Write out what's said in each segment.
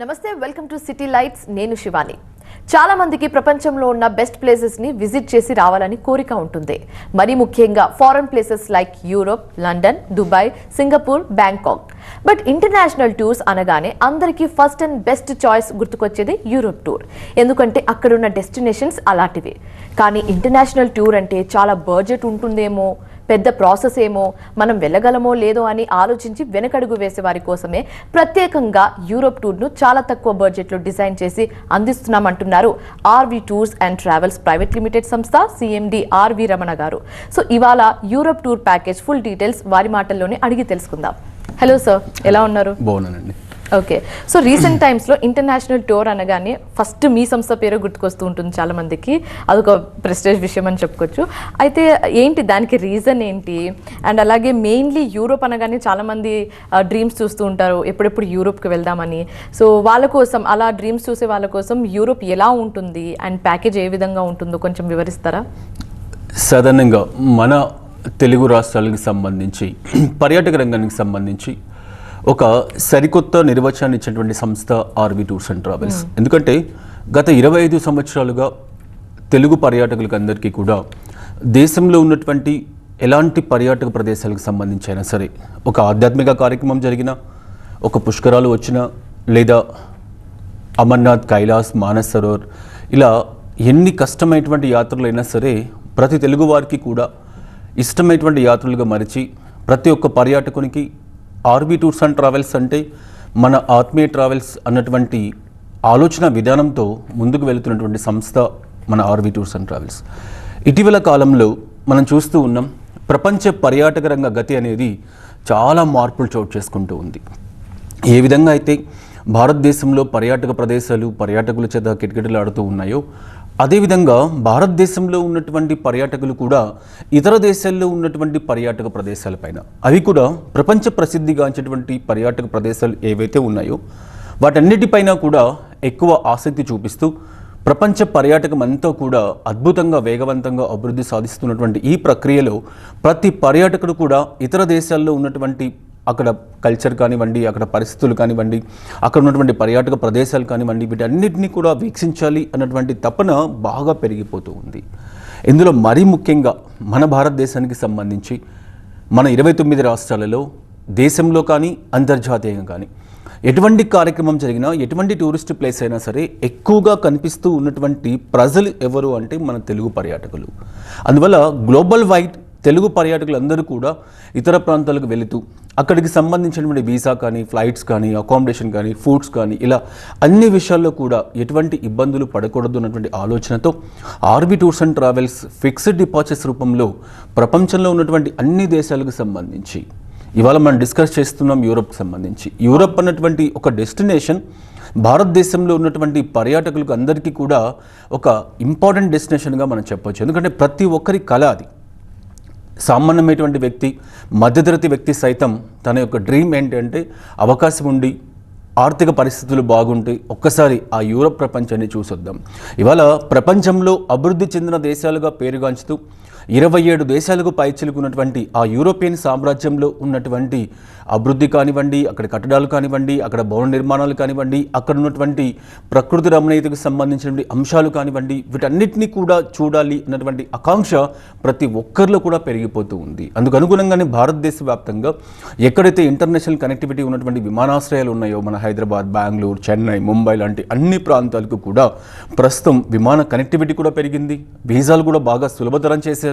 నమస్తే, welcome to city lights. నేను శివాని. చాలా మందికి ప్రపంచంలో ఉన్న బెస్ట్ ప్లేసెస్ ని విజిట్ చేసి రావాలని కోరిక ఉంటుంది. మరి ముఖ్యంగా foreign places like Europe, London, Dubai, Singapore, Bangkok. But international tours అనగానే అందరికీ ఫస్ట్ అండ్ బెస్ట్ చాయిస్ గుర్తుకొచ్చేది యూరోప్ టూర్. ఎందుకంటే అక్కడున్న డెస్టినేషన్స్ అలాంటివి. కానీ ఇంటర్నేషనల్ టూర్ అంటే చాలా బడ్జెట్ ఉంటుందేమో, పెద్ద ప్రాసెస్ ఏమో, మనం వెళ్ళగలమో లేదో అని ఆలోచించి వెనకడుగు వేసే వారి కోసమే ప్రత్యేకంగా యూరోప్ టూర్ను చాలా తక్కువ బడ్జెట్లో డిజైన్ చేసి అందిస్తున్నామంటున్నారు RV tours and travels private limited సంస్థ CMD RV Ramana garu. So ఇవాళ Europe tour package full details వారి మాటల్లోనే అడిగి తెలుసుకుందాం. హలో సార్, ఎలా ఉన్నారు? బాగున్నానండి. ఓకే, సో రీసెంట్ టైమ్స్లో ఇంటర్నేషనల్ టూర్ అనగానే ఫస్ట్ మీ సంస్థ పేరు గుర్తుకొస్తూ ఉంటుంది చాలా మందికి. అదొక ప్రెస్టేజ్ విషయం అని చెప్పుకోవచ్చు. అయితే ఏంటి దానికి రీజన్ ఏంటి? అండ్ అలాగే మెయిన్లీ యూరోప్ అనగానే చాలామంది డ్రీమ్స్ చూస్తూ ఉంటారు, ఎప్పుడెప్పుడు యూరోప్కి వెళ్దామని. సో వాళ్ళ కోసం, అలా డ్రీమ్స్ చూసే వాళ్ళ కోసం యూరోప్ ఎలా ఉంటుంది అండ్ ప్యాకేజ్ ఏ విధంగా ఉంటుందో కొంచెం వివరిస్తారా? సాధారణంగా మన తెలుగు రాష్ట్రాలకు సంబంధించి పర్యాటక రంగానికి సంబంధించి ఒక సరికొత్త నిర్వచనాన్ని ఇచ్చినటువంటి సంస్థ ఆర్వి టూర్స్ అండ్ ట్రావెల్స్. ఎందుకంటే గత 25 సంవత్సరాలుగా తెలుగు పర్యాటకులకు అందరికీ కూడా దేశంలో ఉన్నటువంటి ఎలాంటి పర్యాటక ప్రదేశాలకు సంబంధించి అయినా సరే, ఒక ఆధ్యాత్మిక కార్యక్రమం జరిగినా, ఒక పుష్కరాలు వచ్చినా, లేదా అమర్నాథ్, కైలాస్, మానస్ సరోవర్, ఇలా ఎన్ని కష్టమైనటువంటి యాత్రలు అయినా సరే ప్రతి తెలుగు వారికి కూడా ఇష్టమైనటువంటి యాత్రలుగా మరిచి ప్రతి ఒక్క పర్యాటకునికి ఆర్వి టూర్స్ అండ్ ట్రావెల్స్ అంటే మన ఆత్మీయ ట్రావెల్స్ అన్నటువంటి ఆలోచన విధానంతో ముందుకు వెళుతున్నటువంటి సంస్థ మన ఆర్వి టూర్స్ అండ్ ట్రావెల్స్. ఇటీవల కాలంలో మనం చూస్తూ ఉన్నాం, ప్రపంచ పర్యాటక రంగ గతి అనేది చాలా మార్పులు చోటు చేసుకుంటూ ఉంది. ఏ విధంగా అయితే భారతదేశంలో పర్యాటక ప్రదేశాలు పర్యాటకుల చేత కిటకిటలాడుతూ ఉన్నాయో, అదేవిధంగా భారతదేశంలో ఉన్నటువంటి పర్యాటకులు కూడా ఇతర దేశాల్లో ఉన్నటువంటి పర్యాటక ప్రదేశాలపైన, అవి కూడా ప్రపంచ ప్రసిద్ధిగాంచినటువంటి పర్యాటక ప్రదేశాలు ఏవైతే ఉన్నాయో వాటన్నిటిపైన కూడా ఎక్కువ ఆసక్తి చూపిస్తూ ప్రపంచ పర్యాటకం అంతా కూడా అద్భుతంగా వేగవంతంగా అభివృద్ధి సాధిస్తున్నటువంటి ఈ ప్రక్రియలో ప్రతి పర్యాటకుడు కూడా ఇతర దేశాల్లో ఉన్నటువంటి అక్కడ కల్చర్ కానివ్వండి, అక్కడ పరిస్థితులు కానివ్వండి, అక్కడ ఉన్నటువంటి పర్యాటక ప్రదేశాలు కానివ్వండి, వీటన్నిటినీ కూడా వీక్షించాలి అన్నటువంటి తపన బాగా పెరిగిపోతూ ఉంది. ఇందులో మరీ ముఖ్యంగా మన భారతదేశానికి సంబంధించి మన 29 రాష్ట్రాలలో దేశంలో కానీ అంతర్జాతీయంగా కానీ ఎటువంటి కార్యక్రమం జరిగినా, ఎటువంటి టూరిస్ట్ ప్లేస్ అయినా సరే ఎక్కువగా కనిపిస్తూ ఉన్నటువంటి ప్రజలు ఎవరు అంటే మన తెలుగు పర్యాటకులు. అందువల్ల గ్లోబల్ వైడ్ తెలుగు పర్యాటకులందరూ కూడా ఇతర ప్రాంతాలకు వెళుతూ అక్కడికి సంబంధించినటువంటి వీసా కానీ, ఫ్లైట్స్ కానీ, అకామిడేషన్ కానీ, ఫుడ్స్ కానీ, ఇలా అన్ని విషయాల్లో కూడా ఎటువంటి ఇబ్బందులు పడకూడదు అన్నటువంటి ఆలోచనతో RV tours and travels fixed deposits రూపంలో ప్రపంచంలో ఉన్నటువంటి అన్ని దేశాలకు సంబంధించి ఇవాళ మనం డిస్కస్ చేస్తున్నాం యూరోప్కి సంబంధించి. యూరోప్ అన్నటువంటి ఒక డెస్టినేషన్ భారతదేశంలో ఉన్నటువంటి పర్యాటకులకు అందరికీ కూడా ఒక ఇంపార్టెంట్ డెస్టినేషన్గా మనం చెప్పవచ్చు. ఎందుకంటే ప్రతి ఒక్కరి కళ అది. సామాన్యమైనటువంటి వ్యక్తి, మధ్యతరగతి వ్యక్తి సైతం తన యొక్క డ్రీమ్ ఏంటంటే అవకాశం ఉండి ఆర్థిక పరిస్థితులు బాగుంటే ఒక్కసారి ఆ యూరోప్ ప్రపంచాన్ని చూసొద్దాం. ఇవాళ ప్రపంచంలో అభివృద్ధి చెందిన దేశాలుగా పేరుగాంచుతూ 27 దేశాలకు పైచిలుకున్నటువంటి ఆ యూరోపియన్ సామ్రాజ్యంలో ఉన్నటువంటి అభివృద్ధి కానివ్వండి, అక్కడ కట్టడాలు కానివ్వండి, అక్కడ భవన నిర్మాణాలు కానివ్వండి, అక్కడ ఉన్నటువంటి ప్రకృతి రమణీయతకు సంబంధించినటువంటి అంశాలు కానివ్వండి, వీటన్నిటినీ కూడా చూడాలి అన్నటువంటి ఆకాంక్ష ప్రతి ఒక్కరిలో కూడా పెరిగిపోతూ ఉంది. అందుకు అనుగుణంగానే భారతదేశ వ్యాప్తంగా ఎక్కడైతే ఇంటర్నేషనల్ కనెక్టివిటీ ఉన్నటువంటి విమానాశ్రయాలు ఉన్నాయో, మన హైదరాబాద్, బెంగళూరు, చెన్నై, ముంబై లాంటి అన్ని ప్రాంతాలకు కూడా ప్రస్తుతం విమాన కనెక్టివిటీ కూడా పెరిగింది. వీసాలు కూడా బాగా సులభతరం చేశారు.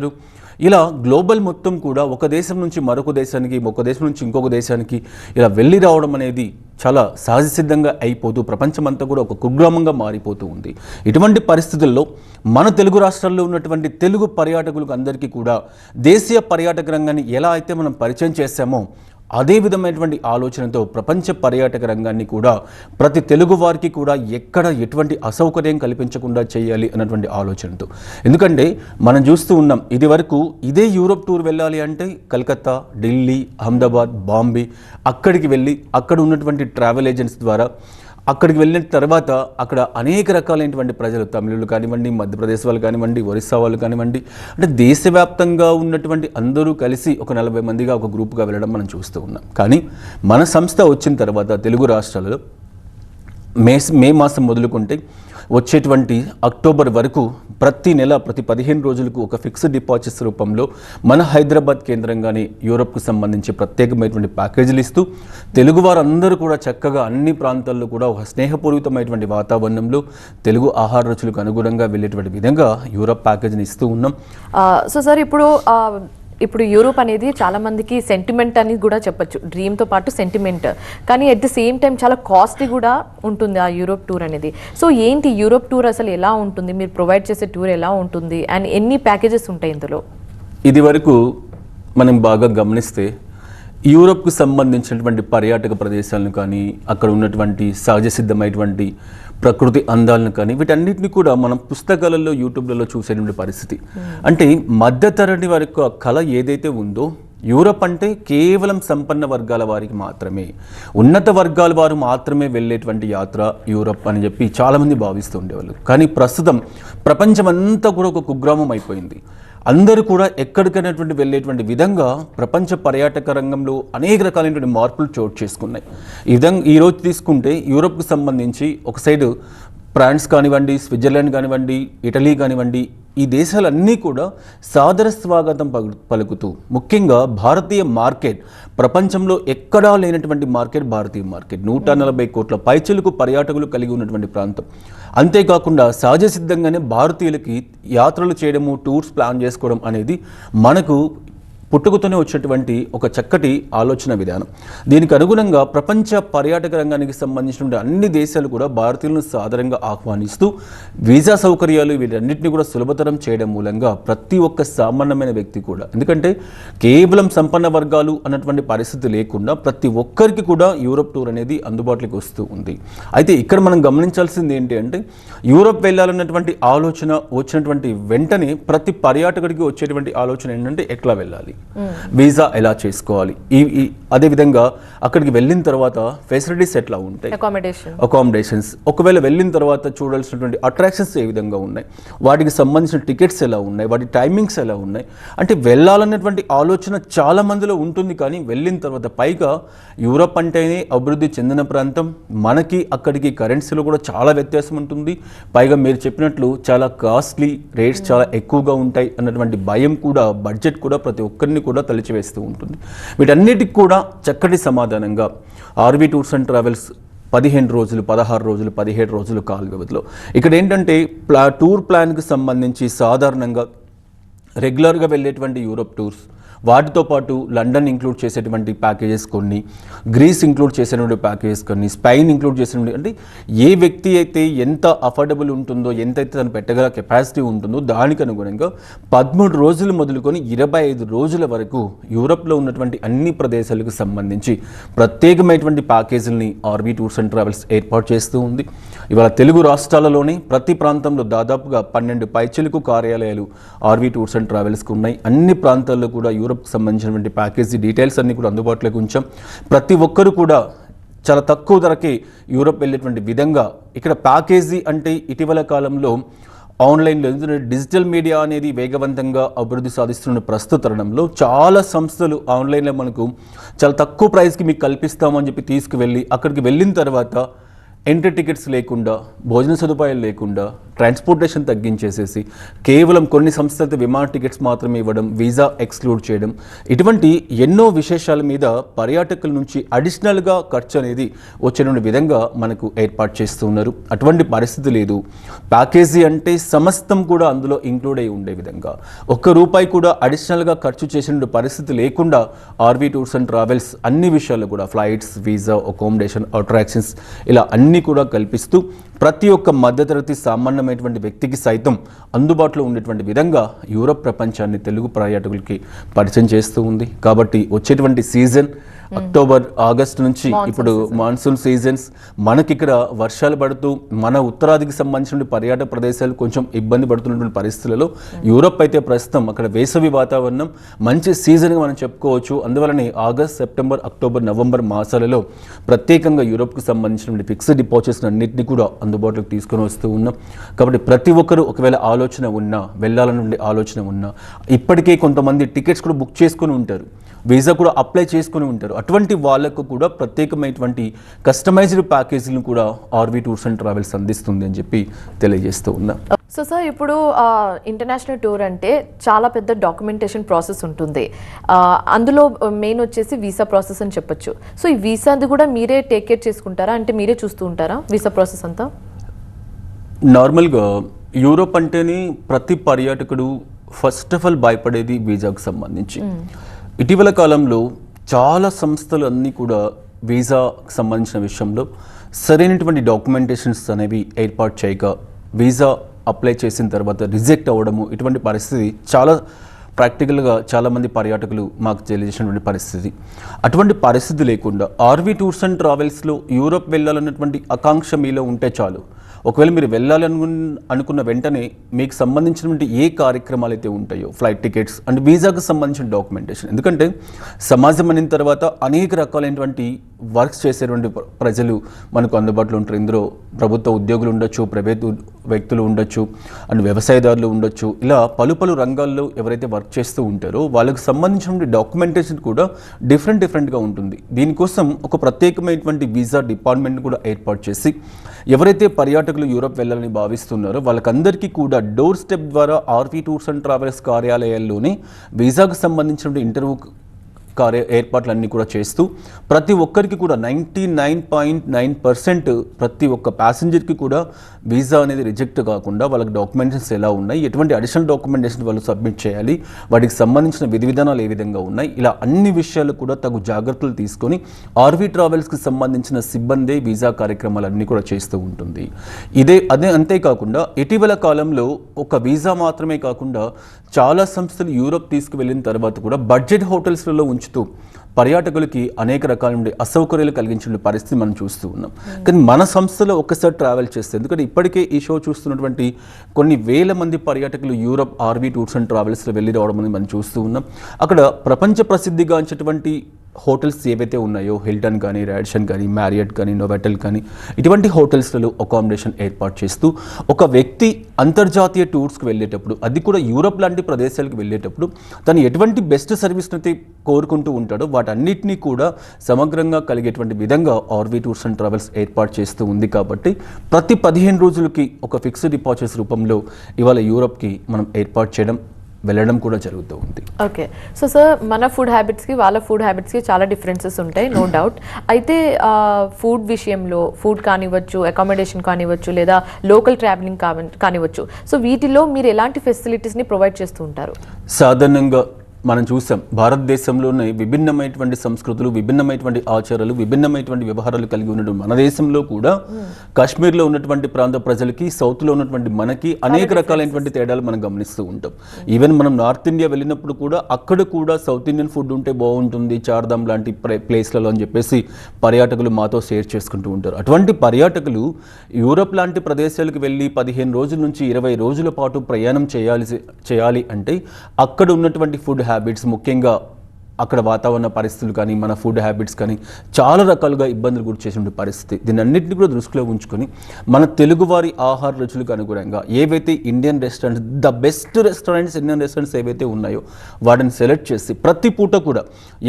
ఇలా గ్లోబల్ మొత్తం కూడా ఒక దేశం నుంచి మరొక దేశానికి, ఒక దేశం నుంచి ఇంకొక దేశానికి ఇలా వెళ్ళి రావడం అనేది చాలా సహజసిద్ధంగా అయిపోతూ ప్రపంచమంతా కూడా ఒక కుగ్రామంగా మారిపోతూ ఉంది. ఇటువంటి పరిస్థితుల్లో మన తెలుగు రాష్ట్రాల్లో ఉన్నటువంటి తెలుగు పర్యాటకులకు అందరికీ కూడా దేశీయ పర్యాటక రంగాన్ని ఎలా అయితే మనం పరిచయం చేశామో అదే విధమైనటువంటి ఆలోచనతో ప్రపంచ పర్యాటక రంగాన్ని కూడా ప్రతి తెలుగు వారికి కూడా ఎక్కడ ఎటువంటి అసౌకర్యం కల్పించకుండా చేయాలి అన్నటువంటి ఆలోచనతో. ఎందుకంటే మనం చూస్తూ ఉన్నాం, ఇది వరకు ఇదే యూరోప్ టూర్ వెళ్ళాలి అంటే కలకత్తా, ఢిల్లీ, అహ్మదాబాద్, బాంబే అక్కడికి వెళ్ళి అక్కడ ఉన్నటువంటి ట్రావెల్ ఏజెంట్స్ ద్వారా అక్కడికి వెళ్ళిన తర్వాత అక్కడ అనేక రకాలైనటువంటి ప్రజలు, తమిళులు కానివ్వండి, మధ్యప్రదేశ్ వాళ్ళు కానివ్వండి, ఒరిస్సా వాళ్ళు కానివ్వండి, అంటే దేశవ్యాప్తంగా ఉన్నటువంటి అందరూ కలిసి ఒక 40 మందిగా ఒక గ్రూప్గా వెళ్ళడం మనం చూస్తూ ఉన్నాం. కానీ మన సంస్థ వచ్చిన తర్వాత తెలుగు రాష్ట్రాలలో మే మాసం మొదలుకుంటే వచ్చేటువంటి అక్టోబర్ వరకు ప్రతి నెల ప్రతి 15 రోజులకు ఒక ఫిక్స్డ్ డిపాజిట్స్ రూపంలో మన హైదరాబాద్ కేంద్రంగానే యూరోప్కు సంబంధించి ప్రత్యేకమైనటువంటి ప్యాకేజీలు ఇస్తూ తెలుగు వారందరూ కూడా చక్కగా అన్ని ప్రాంతాల్లో కూడా ఒక స్నేహపూరితమైనటువంటి వాతావరణంలో తెలుగు ఆహార రుచులకు అనుగుణంగా వెళ్ళేటువంటి విధంగా యూరోప్ ప్యాకేజీని ఇస్తూ ఉన్నాం. సో సార్ ఇప్పుడు యూరోప్ అనేది చాలా మందికి సెంటిమెంట్ అని కూడా చెప్పొచ్చు, డ్రీమ్తో పాటు సెంటిమెంట్. కానీ అట్ ది సేమ్ టైం చాలా కాస్ట్లీ కూడా ఉంటుంది ఆ యూరోప్ టూర్ అనేది. సో ఏంటి యూరోప్ టూర్ అసలు ఎలా ఉంటుంది, మీరు ప్రొవైడ్ చేసే టూర్ ఎలా ఉంటుంది, అండ్ ఎన్ని ప్యాకేజెస్ ఉంటాయి ఇందులో? ఇది వరకు మనం బాగా గమనిస్తే యూరోప్కు సంబంధించినటువంటి పర్యాటక ప్రదేశాలను కానీ అక్కడ ఉన్నటువంటి సహజ సిద్ధమైనటువంటి ప్రకృతి అందాలను కానీ వీటన్నిటిని కూడా మనం పుస్తకాలలో యూట్యూబ్లలో చూసేటువంటి పరిస్థితి. అంటే మధ్యతరగతి వారి యొక్క కళ ఏదైతే ఉందో యూరోప్ అంటే కేవలం సంపన్న వర్గాల వారికి మాత్రమే, ఉన్నత వర్గాల వారు మాత్రమే వెళ్ళేటువంటి యాత్ర యూరోప్ అని చెప్పి చాలామంది భావిస్తూ ఉండేవాళ్ళు. కానీ ప్రస్తుతం ప్రపంచమంతా కూడా ఒక కుగ్రామం అయిపోయింది. అందరూ కూడా ఎక్కడికైనటువంటి వెళ్ళేటువంటి విధంగా ప్రపంచ పర్యాటక రంగంలో అనేక రకాలైనటువంటి మార్పులు చోటు చేసుకున్నాయి. ఈ విధంగా ఈరోజు తీసుకుంటే యూరోప్కి సంబంధించి ఒక సైడు ఫ్రాన్స్ కానివ్వండి, స్విట్జర్లాండ్ కానివ్వండి, ఇటలీ కానివ్వండి, ఈ దేశాలన్నీ కూడా సాదర స్వాగతం పలుకుతూ ముఖ్యంగా భారతీయ మార్కెట్ ప్రపంచంలో ఎక్కడా లేనటువంటి మార్కెట్ భారతీయ మార్కెట్ 140 కోట్ల పైచిలకు పర్యాటకులు కలిగి ఉన్నటువంటి ప్రాంతం. అంతేకాకుండా సహజ సిద్ధంగానే భారతీయులకి యాత్రలు చేయడము, టూర్స్ ప్లాన్ చేసుకోవడం అనేది మనకు పుట్టుకతోనే వచ్చేటువంటి ఒక చక్కటి ఆలోచన విధానం. దీనికి అనుగుణంగా ప్రపంచ పర్యాటక రంగానికి సంబంధించిన అన్ని దేశాలు కూడా భారతీయులను సాధారణంగా ఆహ్వానిస్తూ వీసా సౌకర్యాలు వీటన్నిటిని కూడా సులభతరం చేయడం మూలంగా ప్రతి ఒక్క సామాన్యమైన వ్యక్తి కూడా, ఎందుకంటే కేవలం సంపన్న వర్గాలు అన్నటువంటి పరిస్థితి లేకుండా ప్రతి ఒక్కరికి కూడా యూరోప్ టూర్ అనేది అందుబాటులోకి వస్తూ ఉంది. అయితే ఇక్కడ మనం గమనించాల్సింది ఏంటి అంటే యూరోప్ వెళ్ళాలన్నటువంటి ఆలోచన వచ్చినటువంటి వెంటనే ప్రతి పర్యాటకుడికి వచ్చేటువంటి ఆలోచన ఏంటంటే ఎట్లా వెళ్ళాలి, వీసా ఎలా చేసుకోవాలి, అదేవిధంగా అక్కడికి వెళ్ళిన తర్వాత ఫెసిలిటీస్ ఎట్లా ఉంటాయి, అకామిడేషన్స్, ఒకవేళ వెళ్ళిన తర్వాత చూడాల్సినటువంటి అట్రాక్షన్స్ ఏ విధంగా ఉన్నాయి, వాటికి సంబంధించిన టికెట్స్ ఎలా ఉన్నాయి, వాటి టైమింగ్స్ ఎలా ఉన్నాయి. అంటే వెళ్ళాలన్నటువంటి ఆలోచన చాలా మందిలో ఉంటుంది. కానీ వెళ్ళిన తర్వాత పైగా యూరోప్ అంటేనే అభివృద్ధి చెందిన ప్రాంతం, మనకి అక్కడికి కరెన్సీలో కూడా చాలా వ్యత్యాసం ఉంటుంది. పైగా మీరు చెప్పినట్లు చాలా కాస్ట్లీ రేట్స్ చాలా ఎక్కువగా ఉంటాయి అన్నటువంటి భయం కూడా, బడ్జెట్ కూడా ప్రతి ఒక్కరిని కూడా తలిచివేస్తూ ఉంటుంది. వీటన్నిటికి కూడా చక్కటి సమాధానంగా ఆర్వి టూర్స్ అండ్ ట్రావెల్స్ 15 రోజులు, 16 రోజులు, 17 రోజులు కాల వ్యవధిలో ఇక్కడ ఏంటంటే టూర్ ప్లాన్కి సంబంధించి సాధారణంగా రెగ్యులర్గా వెళ్ళేటువంటి యూరోప్ టూర్స్, వాటితో పాటు లండన్ ఇంక్లూడ్ చేసేటువంటి ప్యాకేజెస్ కొన్ని, గ్రీస్ ఇంక్లూడ్ చేసేటువంటి ప్యాకేజెస్ కొన్ని, స్పెయిన్ ఇంక్లూడ్ చేసేటువంటి, అంటే ఏ వ్యక్తి అయితే ఎంత అఫోర్డబుల్ ఉంటుందో, ఎంతైతే తను పెట్టగల కెపాసిటీ ఉంటుందో దానికి అనుగుణంగా 13 రోజులు మొదలుకొని 25 రోజుల వరకు యూరోప్లో ఉన్నటువంటి అన్ని ప్రదేశాలకు సంబంధించి ప్రత్యేకమైనటువంటి ప్యాకేజీలని ఆర్వి టూర్స్ అండ్ ట్రావెల్స్ ఏర్పాటు చేస్తూ ఉంది. ఇవాళ తెలుగు రాష్ట్రాలలోనే ప్రతి ప్రాంతంలో దాదాపుగా 12 పైచిలకు కార్యాలయాలు ఆర్వి టూర్స్ అండ్ ట్రావెల్స్కి ఉన్నాయి. అన్ని ప్రాంతాల్లో కూడా యూరోప్కి సంబంధించినటువంటి ప్యాకేజీ డీటెయిల్స్ అన్ని కూడా అందుబాటులోకి ఉంచాం. ప్రతి ఒక్కరు కూడా చాలా తక్కువ ధరకే యూరోప్ వెళ్ళేటువంటి విధంగా ఇక్కడ ప్యాకేజీ అంటే ఇటీవల కాలంలో ఆన్లైన్లో డిజిటల్ మీడియా అనేది వేగవంతంగా అభివృద్ధి సాధిస్తున్న ప్రస్తుత తరుణంలో చాలా సంస్థలు ఆన్లైన్లో మనకు చాలా తక్కువ ప్రైస్కి మీకు కల్పిస్తామని చెప్పి తీసుకువెళ్ళి అక్కడికి వెళ్ళిన తర్వాత ఎంట్రీ టికెట్స్ లేకుండా, భోజన సదుపాయాలు లేకుండా, ట్రాన్స్పోర్టేషన్ తగ్గించేసేసి కేవలం కొన్ని సంస్థలతో విమాన టికెట్స్ మాత్రమే ఇవ్వడం, వీసా ఎక్స్క్లూడ్ చేయడం, ఇటువంటి ఎన్నో విశేషాల మీద పర్యాటకుల నుంచి అడిషనల్గా ఖర్చు అనేది వచ్చే విధంగా మనకు ఏర్పాటు చేస్తూ ఉన్నారు. అటువంటి పరిస్థితి లేదు. ప్యాకేజీ అంటే సమస్తం కూడా అందులో ఇంక్లూడ్ అయి ఉండే విధంగా ₹1 కూడా అడిషనల్గా ఖర్చు చేసిన పరిస్థితి లేకుండా ఆర్వి టూర్స్ అండ్ ట్రావెల్స్ అన్ని విషయాల్లో కూడా ఫ్లైట్స్, వీసా, అకామిడేషన్, అట్రాక్షన్స్ ఇలా అన్నీ కూడా కల్పిస్తూ ప్రతి ఒక్క మధ్యతరగతి సామాన్యమైనటువంటి వ్యక్తికి సైతం అందుబాటులో ఉండేటువంటి విధంగా యూరోప్ ప్రపంచాన్ని తెలుగు పర్యాటకులకి పరిచయం చేస్తూ ఉంది. కాబట్టి వచ్చేటువంటి సీజన్ అక్టోబర్, ఆగస్టు నుంచి ఇప్పుడు మాన్సూన్ సీజన్స్, మనకి ఇక్కడ వర్షాలు పడుతూ మన ఉత్తరాదికి సంబంధించిన పర్యాటక ప్రదేశాలు కొంచెం ఇబ్బంది పడుతున్నటువంటి పరిస్థితులలో యూరోప్ అయితే ప్రస్తుతం అక్కడ వేసవి వాతావరణం మంచి సీజన్గా మనం చెప్పుకోవచ్చు. అందువలనే ఆగస్ట్, సెప్టెంబర్, అక్టోబర్, నవంబర్ మాసాలలో ప్రత్యేకంగా యూరోప్కి సంబంధించిన ఫిక్స్డ్ డిపాజిట్స్ అన్నింటినీ కూడా అందుబాటులోకి తీసుకొని వస్తూ ఉన్నాం. కాబట్టి ప్రతి ఒక్కరూ ఒకవేళ ఆలోచన ఉన్నా, వెళ్ళాలనుండి ఆలోచన ఉన్నా, ఇప్పటికే కొంతమంది టికెట్స్ కూడా బుక్ చేసుకొని ఉంటారు, వీసా కూడా అప్లై చేసుకుని ఉంటారు. అటువంటి వాళ్ళకు కూడా ప్రత్యేకమైనటువంటి కస్టమైజ్డ్ ప్యాకేజీలను కూడా ఆర్వీ టూర్స్ అండ్ ట్రావెల్స్ అందిస్తుంది అని చెప్పి తెలియజేస్తూ ఉన్నా. సో సార్, ఇప్పుడు ఇంటర్నేషనల్ టూర్ అంటే చాలా పెద్ద డాక్యుమెంటేషన్ ప్రాసెస్ ఉంటుంది. అందులో మెయిన్ వచ్చేసి వీసా ప్రాసెస్ అని చెప్పొచ్చు. సో ఈ వీసాది కూడా మీరే టేక్ కేర్ చేసుకుంటారా, అంటే మీరే చూస్తూ ఉంటారా వీసా ప్రాసెస్ అంతా? నార్మల్గా యూరోప్ అంటేనే ప్రతి పర్యాటకుడు ఫస్ట్ ఆఫ్ ఆల్ భయపడేది వీసాకు సంబంధించి. ఇటీవల కాలంలో చాలా సంస్థలు అన్నీ కూడా వీసాకు సంబంధించిన విషయంలో సరైనటువంటి డాక్యుమెంటేషన్స్ అనేవి ఏర్పాటు చేయక వీసా అప్లై చేసిన తర్వాత రిజెక్ట్ అవ్వడము, ఇటువంటి పరిస్థితి చాలా ప్రాక్టికల్గా చాలామంది పర్యాటకులు మాకు తెలియజేసినటువంటి పరిస్థితి. అటువంటి పరిస్థితి లేకుండా ఆర్వీ టూర్స్ అండ్ ట్రావెల్స్లో యూరోప్ వెళ్ళాలన్నటువంటి ఆకాంక్ష మీలో ఉంటే చాలు. ఒకవేళ మీరు వెళ్ళాలి అనుకున్న వెంటనే మీకు సంబంధించినటువంటి ఏ కార్యక్రమాలు అయితే ఉంటాయో, ఫ్లైట్ టికెట్స్ అండ్ వీసాకు సంబంధించిన డాక్యుమెంటేషన్, ఎందుకంటే సమాజం అయిన తర్వాత అనేక రకాలైనటువంటి వర్క్స్ చేసేటువంటి ప్రజలు మనకు అందుబాటులో ఉంటారు. ఇందులో ప్రభుత్వ ఉద్యోగులు ఉండొచ్చు, ప్రైవేట్ వ్యక్తులు ఉండొచ్చు, అండ్ వ్యవసాయదారులు ఉండొచ్చు. ఇలా పలు రంగాల్లో ఎవరైతే వర్క్ చేస్తూ ఉంటారో వాళ్ళకు సంబంధించినటువంటి డాక్యుమెంటేషన్ కూడా డిఫరెంట్గా ఉంటుంది. దీనికోసం ఒక ప్రత్యేకమైనటువంటి వీసా డిపార్ట్మెంట్ కూడా ఏర్పాటు చేసి ఎవరైతే పర్యాటకులు యూరోప్ వెళ్ళాలని భావిస్తున్నారో వాళ్ళకందరికీ కూడా డోర్ స్టెప్ ద్వారా ఆర్వీ టూర్స్ అండ్ ట్రావెల్స్ కార్యాలయాల్లోనే వీసాకు సంబంధించిన ఇంటర్వ్యూ ఏర్పాట్లన్నీ కూడా చేస్తూ ప్రతి ఒక్కరికి కూడా 99.9% ప్రతి ఒక్క ప్యాసింజర్కి కూడా వీసా అనేది రిజెక్ట్ కాకుండా వాళ్ళకి డాక్యుమెంటేషన్స్ ఎలా ఉన్నాయి, ఎటువంటి అడిషనల్ డాక్యుమెంటేషన్ వాళ్ళు సబ్మిట్ చేయాలి, వాటికి సంబంధించిన విధి విధానాలు ఏ విధంగా ఉన్నాయి, ఇలా అన్ని విషయాలు కూడా తగు జాగ్రత్తలు తీసుకొని ఆర్వీ ట్రావెల్స్కి సంబంధించిన సిబ్బంది వీసా కార్యక్రమాలన్నీ కూడా చేస్తూ ఉంటుంది. అదే అంతేకాకుండా ఇటీవల కాలంలో ఒక వీసా మాత్రమే కాకుండా చాలా సంస్థలు యూరోప్ తీసుకువెళ్ళిన తర్వాత కూడా బడ్జెట్ హోటల్స్లలో ఉంచుతూ పర్యాటకులకి అనేక రకాల అసౌకర్యాలు కలిగించిన పరిస్థితి మనం చూస్తూ ఉన్నాం. కానీ మన సంస్థలో ఒక్కసారి ట్రావెల్ చేస్తే, ఎందుకంటే ఇప్పటికే ఈ షో చూస్తున్నటువంటి కొన్ని వేల మంది పర్యాటకులు యూరోప్ ఆర్వీ టూర్స్ అండ్ ట్రావెల్స్లో వెళ్ళి రావడం అనేది మనం చూస్తూ ఉన్నాం. అక్కడ ప్రపంచ ప్రసిద్ధిగాంచినటువంటి హోటల్స్ ఏవైతే ఉన్నాయో, హిల్టన్ కానీ, రాడిసన్ కానీ, మ్యారియట్ కానీ, నోవాటెల్ కానీ, ఇటువంటి హోటల్స్లలో అకామిడేషన్ ఏర్పాటు చేస్తూ ఒక వ్యక్తి అంతర్జాతీయ టూర్స్కి వెళ్ళేటప్పుడు, అది కూడా యూరోప్ లాంటి ప్రదేశాలకు వెళ్ళేటప్పుడు తను ఎటువంటి బెస్ట్ సర్వీస్ని అయితే కోరుకుంటూ ఉంటాడో వాటన్నిటినీ కూడా సమగ్రంగా కలిగేటువంటి విధంగా ఆర్వీ టూర్స్ అండ్ ట్రావెల్స్ ఏర్పాటు చేస్తూ ఉంది. కాబట్టి ప్రతి 15 రోజులకి ఒక ఫిక్స్డ్ డిపాజిట్స్ రూపంలో ఇవాళ యూరోప్కి మనం ఏర్పాటు చేయడం, వెళ్ళడం కూడా జరుగుతూ ఉంది. ఓకే. సో సార్, మన ఫుడ్ హ్యాబిట్స్కి వాళ్ళ ఫుడ్ హ్యాబిట్స్కి చాలా డిఫరెన్సెస్ ఉంటాయి, నో డౌట్. అయితే ఫుడ్ విషయంలో, ఫుడ్ కానివ్వచ్చు, అకామిడేషన్ కానివ్వచ్చు, లేదా లోకల్ ట్రావెలింగ్ కానివ్వచ్చు, సో వీటిలో మీరు ఎలాంటి ఫెసిలిటీస్ని ప్రొవైడ్ చేస్తూ ఉంటారు? సాధారణంగా మనం చూసాం భారతదేశంలోనే విభిన్నమైనటువంటి సంస్కృతులు, విభిన్నమైనటువంటి ఆచారాలు, విభిన్నమైనటువంటి వ్యవహారాలు కలిగి ఉన్నటువంటి మన దేశంలో కూడా కాశ్మీర్లో ఉన్నటువంటి ప్రాంత ప్రజలకి, సౌత్లో ఉన్నటువంటి మనకి అనేక రకాలైనటువంటి తేడాలు మనం గమనిస్తూ ఉంటాం. ఈవెన్ మనం నార్త్ ఇండియా వెళ్ళినప్పుడు కూడా అక్కడ కూడా సౌత్ ఇండియన్ ఫుడ్ ఉంటే బాగుంటుంది, చార్ధామ్ లాంటి ప్లేస్లలో అని చెప్పేసి పర్యాటకులు మాతో షేర్ చేసుకుంటూ ఉంటారు. అటువంటి పర్యాటకులు యూరోప్ లాంటి ప్రదేశాలకు వెళ్ళి 15 రోజుల నుంచి 20 రోజుల పాటు ప్రయాణం చేయాలి అంటే అక్కడ ఉన్నటువంటి ఫుడ్ హ్యాబిట్స్, ముఖ్యంగా అక్కడ వాతావరణ పరిస్థితులు కానీ, మన ఫుడ్ హ్యాబిట్స్ కానీ చాలా రకాలుగా ఇబ్బందులు గురి చేసిన పరిస్థితి. దీన్ని అన్నింటినీ కూడా దృష్టిలో ఉంచుకొని మన తెలుగువారి ఆహార రుచులకు అనుగుణంగా ఏవైతే Indian restaurants, the best restaurants, Indian restaurants ఏవైతే ఉన్నాయో వాటిని సెలెక్ట్ చేసి ప్రతి పూట కూడా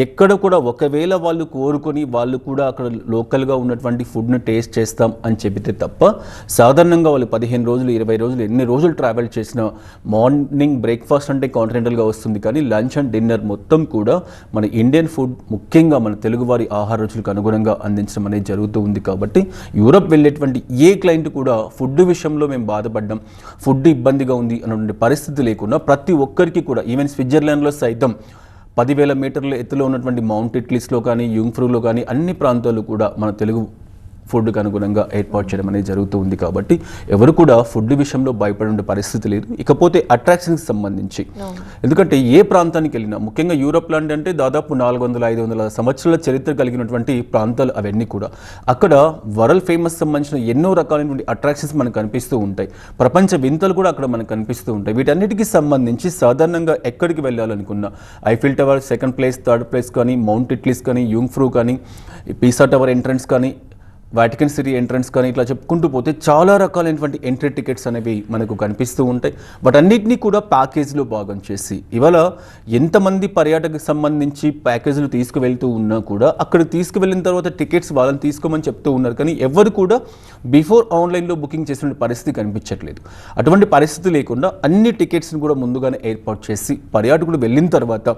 ఎక్కడ కూడా ఒకవేళ వాళ్ళు కోరుకొని వాళ్ళు కూడా అక్కడ లోకల్గా ఉన్నటువంటి ఫుడ్ని టేస్ట్ చేస్తాం అని చెబితే తప్ప, సాధారణంగా వాళ్ళు 15 రోజులు 20 రోజులు ఎన్ని రోజులు ట్రావెల్ చేసినా మార్నింగ్ బ్రేక్ఫాస్ట్ అంటే కాంటినెంటల్గా వస్తుంది, కానీ లంచ్ అండ్ డిన్నర్ మొత్తం కూడా మన ఇండియన్ ఫుడ్, ముఖ్యంగా మన తెలుగువారి ఆహార రుచులకు అనుగుణంగా అందించడం అనేది జరుగుతూ ఉంది. కాబట్టి యూరోప్ వెళ్ళేటువంటి ఏ క్లయింట్ కూడా ఫుడ్ విషయంలో మేము బాధపడ్డాం, ఫుడ్ ఇబ్బందిగా ఉంది అనే పరిస్థితి లేకుండా ప్రతి ఒక్కరికి కూడా, ఈవెన్ స్విట్జర్లాండ్లో సైతం 10,000 మీటర్ల ఎత్తులో ఉన్నటువంటి మౌంట్ ఇట్లీస్లో కానీ, యూంగ్ఫ్రూలో కానీ అన్ని ప్రాంతాలు కూడా మన తెలుగు ఫుడ్కి అనుగుణంగా ఏర్పాటు చేయడం అనేది జరుగుతూ ఉంది. కాబట్టి ఎవరు కూడా ఫుడ్ విషయంలో భయపడే పరిస్థితి లేదు. ఇకపోతే అట్రాక్షన్కి సంబంధించి, ఎందుకంటే ఏ ప్రాంతానికి వెళ్ళినా, ముఖ్యంగా యూరోప్ లాంటి అంటే దాదాపు 400-500 సంవత్సరాల చరిత్ర కలిగినటువంటి ప్రాంతాలు అవన్నీ కూడా, అక్కడ వరల్డ్ ఫేమస్ సంబంధించిన ఎన్నో రకాలైనటువంటి అట్రాక్షన్స్ మనకు కనిపిస్తూ ఉంటాయి. ప్రపంచ వింతలు కూడా అక్కడ మనకు కనిపిస్తూ ఉంటాయి. వీటన్నిటికీ సంబంధించి సాధారణంగా ఎక్కడికి వెళ్ళాలనుకున్నా, Eiffel tower 2nd place, 3rd place కానీ, మౌంట్ ఇట్లీస్ కానీ, యూంగ్ఫ్రూ కానీ, పీసా టవర్ ఎంట్రన్స్ కానీ, వాటికన్ సిటీ ఎంట్రన్స్ కానీ ఇట్లా చెప్పుకుంటూ పోతే చాలా రకాలైనటువంటి ఎంట్రీ టికెట్స్ అనేవి మనకు కనిపిస్తూ ఉంటాయి. వాటన్నిటినీ కూడా ప్యాకేజీలో భాగం చేసి ఇవాళ ఎంతమంది పర్యాటకకు సంబంధించి ప్యాకేజీలు తీసుకువెళ్తూ ఉన్నా కూడా అక్కడ తీసుకువెళ్ళిన తర్వాత టికెట్స్ వాళ్ళని తీసుకోమని చెప్తూ ఉన్నారు. కానీ ఎవరు కూడా బిఫోర్ ఆన్లైన్లో బుకింగ్ చేసిన పరిస్థితి కనిపించట్లేదు. అటువంటి పరిస్థితి లేకుండా అన్ని టికెట్స్ని కూడా ముందుగానే ఏర్పాటు చేసి పర్యాటకుడు వెళ్ళిన తర్వాత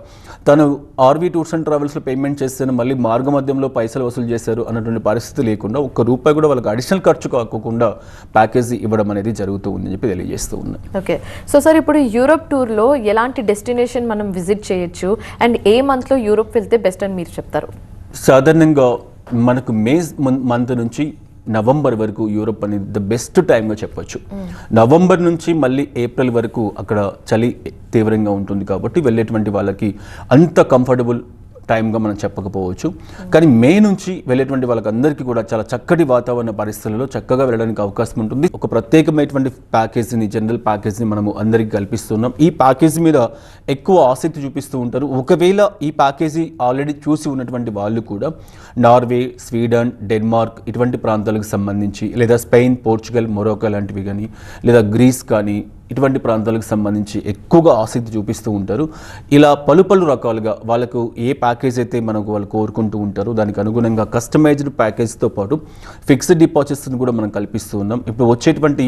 తను ఆర్వీ టూర్స్ అండ్ ట్రావెల్స్లో పేమెంట్ చేస్తాను మళ్ళీ మార్గ మధ్యంలో పైసలు వసూలు చేశారు అన్నటువంటి పరిస్థితి లేకుండా ₹1 కూడా వాళ్ళకి అడిషనల్ ఖర్చు కాకుండా ప్యాకేజీ ఇవ్వడం అనేది జరుగుతూ ఉందని చెప్పి తెలియజేస్తూ ఉన్నాయి. ఓకే, సో సార్ ఇప్పుడు యూరోప్ టూర్లో ఎలాంటి డెస్టినేషన్ మనం విజిట్ చేయొచ్చు అండ్ ఏ మంత్లో యూరోప్ వెళ్తే బెస్ట్ అని మీరు చెప్తారు? సాధారణంగా మనకు మే మంత్ నుంచి నవంబర్ వరకు యూరోప్ అనేది ద బెస్ట్ టైంగా చెప్పొచ్చు. నవంబర్ నుంచి మళ్ళీ ఏప్రిల్ వరకు అక్కడ చలి తీవ్రంగా ఉంటుంది కాబట్టి వెళ్ళేటువంటి వాళ్ళకి అంత కంఫర్టబుల్ టైంగా మనం చెప్పకపోవచ్చు. కానీ మే నుంచి వెళ్ళేటువంటి వాళ్ళకందరికీ కూడా చాలా చక్కటి వాతావరణ పరిస్థితుల్లో చక్కగా వెళ్ళడానికి అవకాశం ఉంటుంది. ఒక ప్రత్యేకమైనటువంటి ప్యాకేజీని, జనరల్ ప్యాకేజీని మనము అందరికీ కల్పిస్తున్నాం. ఈ ప్యాకేజీ మీద ఎక్కువ ఆసక్తి చూపిస్తూ ఉంటారు. ఒకవేళ ఈ ప్యాకేజీ ఆల్రెడీ చూసి ఉన్నటువంటి వాళ్ళు కూడా నార్వే, స్వీడన్, డెన్మార్క్ ఇటువంటి ప్రాంతాలకు సంబంధించి లేదా స్పెయిన్, పోర్చుగల్, మొరాకో లాంటివి కానీ లేదా గ్రీస్ కానీ ఇటువంటి ప్రాంతాలకు సంబంధించి ఎక్కువగా ఆసక్తి చూపిస్తూ ఉంటారు. ఇలా పలు రకాలుగా వాళ్ళకు ఏ ప్యాకేజ్ అయితే మనకు వాళ్ళు కోరుకుంటూ ఉంటారో దానికి అనుగుణంగా కస్టమైజ్డ్ ప్యాకేజ్తో పాటు ఫిక్స్డ్ డిపాజిట్స్ని కూడా మనం కల్పిస్తూ ఉన్నాం. ఇప్పుడు వచ్చేటువంటి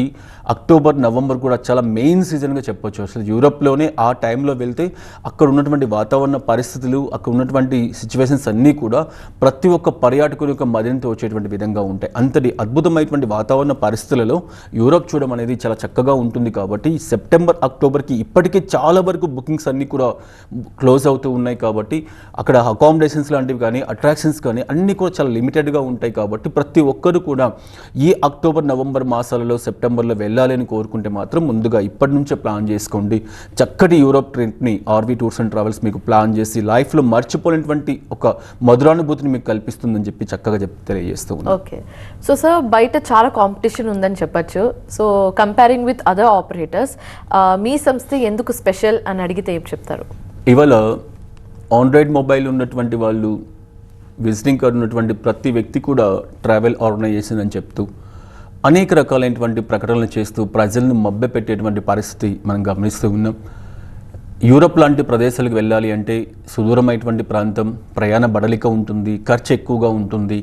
అక్టోబర్, నవంబర్ కూడా చాలా మెయిన్ సీజన్గా చెప్పొచ్చు. అసలు యూరోప్లోనే ఆ టైంలో వెళ్తే అక్కడ ఉన్నటువంటి వాతావరణ పరిస్థితులు, అక్కడ ఉన్నటువంటి సిచ్యువేషన్స్ అన్నీ కూడా ప్రతి ఒక్క పర్యాటకుని యొక్క మదినితో వచ్చేటువంటి విధంగా ఉంటాయి. అంతటి అద్భుతమైనటువంటి వాతావరణ పరిస్థితులలో యూరోప్ చూడడం అనేది చాలా చక్కగా ఉంటుంది. కాబట్టి సెప్టెంబర్, అక్టోబర్కి ఇప్పటికే చాలా వరకు బుకింగ్స్ అన్నీ కూడా క్లోజ్ అవుతూ ఉన్నాయి. కాబట్టి అక్కడ అకామిడేషన్స్ లాంటివి కానీ అట్రాక్షన్స్ కానీ అన్నీ కూడా చాలా లిమిటెడ్గా ఉంటాయి. కాబట్టి ప్రతి ఒక్కరు కూడా ఈ అక్టోబర్, నవంబర్ మాసాలలో, సెప్టెంబర్లో వెళ్ళాలి అని కోరుకుంటే మాత్రం ముందుగా ఇప్పటి నుంచే ప్లాన్ చేసుకోండి. చక్కటి యూరోప్ ట్రిప్ని ఆర్వీ టూర్స్ అండ్ ట్రావెల్స్ మీకు ప్లాన్ చేసి లైఫ్లో మర్చిపోలేనటువంటి ఒక మధురానుభూతిని మీకు కల్పిస్తుందని చెప్పి చక్కగా తెలియజేస్తూ ఉన్నాను. ఓకే, సో సార్ బయట చాలా కాంపిటీషన్ ఉందని చెప్పచ్చు. So comparing with other operators మీ సంస్థ ఎందుకు స్పెషల్ అని అడిగితే ఏం చెప్తారు? ఇవాళ ఆండ్రాయిడ్ మొబైల్ ఉన్నటువంటి వాళ్ళు, విజిటింగ్ కార్డు ఉన్నటువంటి ప్రతి వ్యక్తి కూడా ట్రావెల్ ఆర్గనైజేషన్ అని చెప్తూ అనేక రకాలైనటువంటి ప్రకటనలు చేస్తూ ప్రజలను మభ్యపెట్టేటువంటి పరిస్థితి మనం గమనిస్తూ ఉన్నాం. యూరోప్ లాంటి ప్రదేశాలకు వెళ్ళాలి అంటే సుదూరమైనటువంటి ప్రాంతం, ప్రయాణ బడలిక ఉంటుంది, ఖర్చు ఎక్కువగా ఉంటుంది,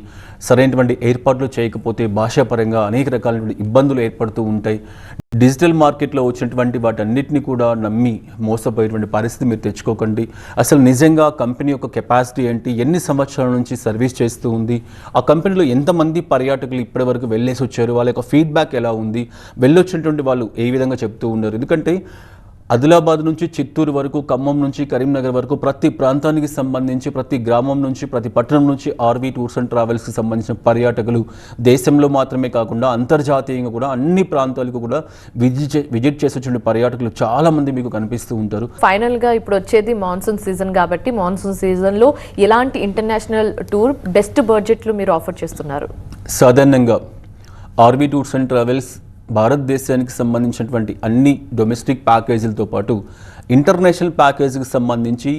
సరైనటువంటి ఏర్పాట్లు చేయకపోతే భాషాపరంగా అనేక రకాలైనటువంటి ఇబ్బందులు ఏర్పడుతూ ఉంటాయి. డిజిటల్ మార్కెట్లో వచ్చినటువంటి వాటన్నిటిని కూడా నమ్మి మోసపోయేటువంటి పరిస్థితి మీరు తెచ్చుకోకండి. అసలు నిజంగా కంపెనీ యొక్క కెపాసిటీ ఏంటి, ఎన్ని సంవత్సరాల నుంచి సర్వీస్ చేస్తూ ఉంది, ఆ కంపెనీలో ఎంతమంది పర్యాటకులు ఇప్పటి వరకు వెళ్ళేసి వచ్చారు, వాళ్ళ యొక్క ఫీడ్బ్యాక్ ఎలా ఉంది, వెళ్ళొచ్చినటువంటి వాళ్ళు ఏ విధంగా చెప్తూ ఉన్నారు. ఎందుకంటే ఆదిలాబాద్ నుంచి చిత్తూరు వరకు, ఖమ్మం నుంచి కరీంనగర్ వరకు ప్రతి ప్రాంతానికి సంబంధించి, ప్రతి గ్రామం నుంచి, ప్రతి పట్టణం నుంచి ఆర్వీ టూర్స్ అండ్ ట్రావెల్స్కి సంబంధించిన పర్యాటకులు దేశంలో మాత్రమే కాకుండా అంతర్జాతీయంగా కూడా అన్ని ప్రాంతాలకు కూడా విజిట్ చేసి వచ్చిన పర్యాటకులు చాలా మంది మీకు కనిపిస్తూ ఉంటారు. ఫైనల్గా ఇప్పుడు వచ్చేది మాన్సూన్ సీజన్ కాబట్టి మాన్సూన్ సీజన్లో ఎలాంటి ఇంటర్నేషనల్ టూర్ బెస్ట్ బడ్జెట్లు మీరు ఆఫర్ చేస్తున్నారు? సాధారణంగా ఆర్వీ టూర్స్ అండ్ ట్రావెల్స్ భారతదేశానికి సంబంధించినటువంటి అన్ని డొమెస్టిక్ ప్యాకేజీలతో పాటు ఇంటర్నేషనల్ ప్యాకేజీకి సంబంధించి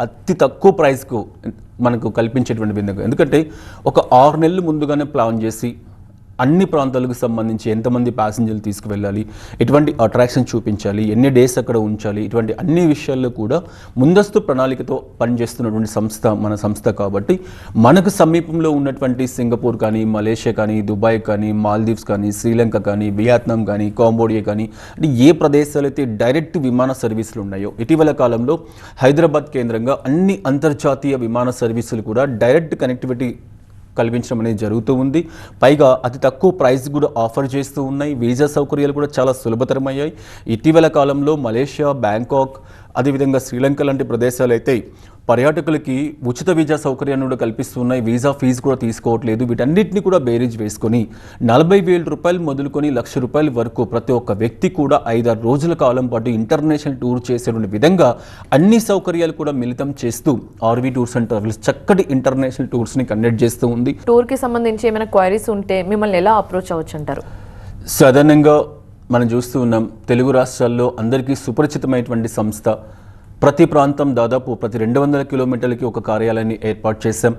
అతి తక్కువ ప్రైస్కు మనకు కల్పించేటువంటి విధంగా, ఎందుకంటే ఒక 6 నెలలు ముందుగానే ప్లాన్ చేసి అన్ని ప్రాంతాలకు సంబంధించి ఎంతమంది ప్యాసింజర్లు తీసుకువెళ్ళాలి, ఎటువంటి అట్రాక్షన్ చూపించాలి, ఎన్ని డేస్ అక్కడ ఉంచాలి, ఇటువంటి అన్ని విషయాల్లో కూడా ముందస్తు ప్రణాళికతో పనిచేస్తున్నటువంటి సంస్థ మన సంస్థ. కాబట్టి మనకు సమీపంలో ఉన్నటువంటి సింగపూర్ కానీ, మలేషియా కానీ, దుబాయ్ కానీ, మాల్దీవ్స్ కానీ, శ్రీలంక కానీ, వియత్నాం కానీ, కాంబోడియా కానీ, అంటే ఏ ప్రదేశాలు అయితే డైరెక్ట్ విమాన సర్వీసులు ఉన్నాయో, ఇటీవల కాలంలో హైదరాబాద్ కేంద్రంగా అన్ని అంతర్జాతీయ విమాన సర్వీసులు కూడా డైరెక్ట్ కనెక్టివిటీ కల్పించడం అనేది జరుగుతూ ఉంది. పైగా అతి తక్కువ ప్రైస్ కూడా ఆఫర్ చేస్తూ ఉన్నాయి. వీసా సౌకర్యాలు కూడా చాలా సులభతరమయ్యాయి. ఇటీవల కాలంలో మలేషియా, బ్యాంకాక్, అదేవిధంగా శ్రీలంక లాంటి ప్రదేశాలు అయితే పర్యాటకులకి ఉచిత వీసా సౌకర్యాన్ని కూడా కల్పిస్తున్నాయి. వీసా ఫీజు కూడా తీసుకోవట్లేదు. వీటన్నిటిని కూడా బేరీజ్ వేసుకొని 40,000 రూపాయలు మొదలుకొని ₹1,00,000 వరకు ప్రతి ఒక్క వ్యక్తి కూడా 5-6 రోజుల కాలం పాటు ఇంటర్నేషనల్ టూర్ చేసేటువంటి విధంగా అన్ని సౌకర్యాలు కూడా మిళితం చేస్తూ ఆర్వీ టూర్స్ అండ్ ట్రావెల్స్ చక్కటి ఇంటర్నేషనల్ టూర్స్ని కండక్ట్ చేస్తూ ఉంది. టూర్కి సంబంధించి ఏమైనా క్వైరీస్ ఉంటే మిమ్మల్ని ఎలా అప్రోచ్ అవ్వచ్చు అంటారు? సాధారణంగా మనం చూస్తూ ఉన్నాం, తెలుగు రాష్ట్రాల్లో అందరికీ సుపరిచితమైనటువంటి సంస్థ. ప్రతి ప్రాంతం దాదాపు ప్రతి 200 కిలోమీటర్లకి ఒక కార్యాలయాన్ని ఏర్పాటు చేశాం.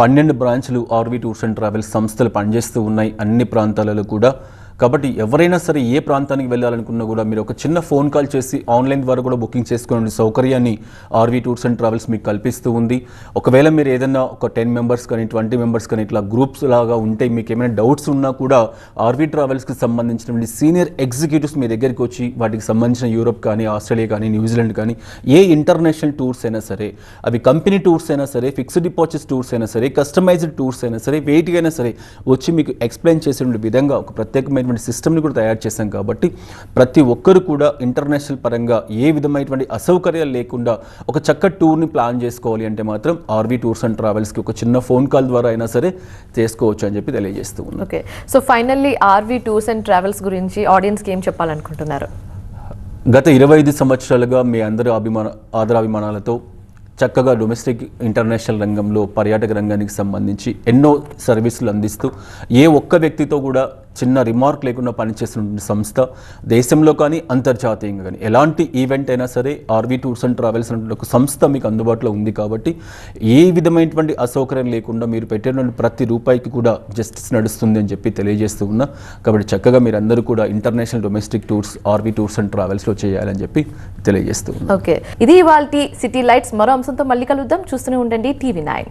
12 బ్రాంచ్లు ఆర్వీ టూర్స్ అండ్ ట్రావెల్స్ సంస్థలు పనిచేస్తూ ఉన్నాయి అన్ని ప్రాంతాలలో కూడా. కాబట్టి ఎవరైనా సరే ఏ ప్రాంతానికి వెళ్ళాలనుకున్నా కూడా మీరు ఒక చిన్న ఫోన్ కాల్ చేసి ఆన్లైన్ ద్వారా కూడా బుకింగ్ చేసుకునే సౌకర్యాన్ని ఆర్వీ టూర్స్ అండ్ ట్రావెల్స్ మీకు కల్పిస్తూ ఉంది. ఒకవేళ మీరు ఏదైనా ఒక 10 మెంబర్స్ కానీ 20 మెంబర్స్ కానీ ఇట్లా గ్రూప్స్ లాగా ఉంటే మీకు ఏమైనా డౌట్స్ ఉన్నా కూడా ఆర్వీ ట్రావెల్స్కి సంబంధించినటువంటి సీనియర్ ఎగ్జిక్యూటివ్స్ మీ దగ్గరికి వచ్చి వాటికి సంబంధించిన యూరోప్ కానీ ఆస్ట్రేలియా కానీ న్యూజిలాండ్ కానీ ఏ ఇంటర్నేషనల్ టూర్స్ అయినా సరే, అవి కంపెనీ టూర్స్ అయినా సరే, ఫిక్స్డ్ డిపాజిట్స్ టూర్స్ అయినా సరే, కస్టమైజ్డ్ టూర్స్ అయినా సరే, వేటికైనా సరే వచ్చి మీకు ఎక్స్ప్లెయిన్ చేసే విధంగా ఒక ప్రత్యేకమైన సిస్టమ్ని కూడా తయారు చేశాం. కాబట్టి ప్రతి ఒక్కరు కూడా ఇంటర్నేషనల్ పరంగా ఏ విధమైనటువంటి అసౌకర్యాలు లేకుండా ఒక చక్కటి టూర్ని ప్లాన్ చేసుకోవాలి అంటే మాత్రం ఆర్వీ టూర్స్ అండ్ ట్రావెల్స్కి ఒక చిన్న ఫోన్ కాల్ ద్వారా అయినా సరే చేసుకోవచ్చు అని చెప్పి తెలియజేస్తూ ఉన్నాం. Okay, so finally RV tours and travels గురించి ఆడియన్స్కి ఏం చెప్పాలనుకుంటున్నారు? గత 25 సంవత్సరాలుగా మీ అందరి ఆదరాభిమానాలతో చక్కగా డొమెస్టిక్ ఇంటర్నేషనల్ రంగంలో పర్యాటక రంగానికి సంబంధించి ఎన్నో సర్వీసులు అందిస్తూ ఏ ఒక్క వ్యక్తితో కూడా చిన్న రిమార్క్ లేకుండా పనిచేస్తున్న సంస్థ, దేశంలో కానీ అంతర్జాతీయంగా కానీ ఎలాంటి ఈవెంట్ అయినా సరే ఆర్వీ టూర్స్ అండ్ ట్రావెల్స్ అనే ఒక సంస్థ మీకు అందుబాటులో ఉంది. కాబట్టి ఏ విధమైనటువంటి అసౌకర్యం లేకుండా మీరు పెట్టినటువంటి ప్రతి రూపాయికి కూడా జస్టిస్ నడుస్తుంది అని చెప్పి తెలియజేస్తూ ఉన్నా. కాబట్టి చక్కగా మీరు అందరూ కూడా international domestic tours RV tours and ట్రావెల్స్లో చేయాలని చెప్పి తెలియజేస్తూ ఉన్నా. ఓకే, ఇది ఇవాల్టి సిటీ లైట్స్. మరో అంశంతో మళ్ళీ కలుద్దాం. చూస్తూనే ఉండండి TV9.